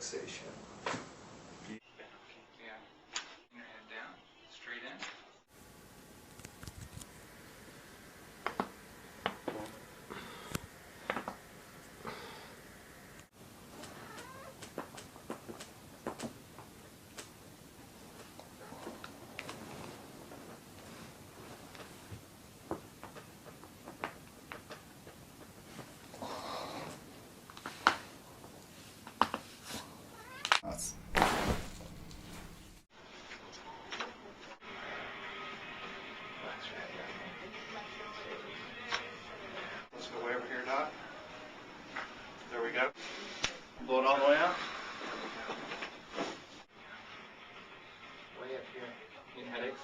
Fixation. Yeah. Your head down, straight in. Let's go way over here, Doc. There we go. Blow it all the way out. Way up here. Need headaches?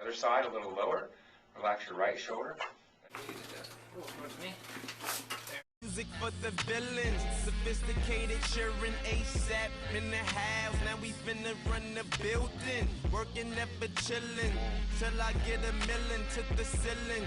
Other side a little lower. Relax your right shoulder. Music for the villains, sophisticated cheering ASAP in the house. Now we finna run the building, working never chillin', till I get a million to the ceiling.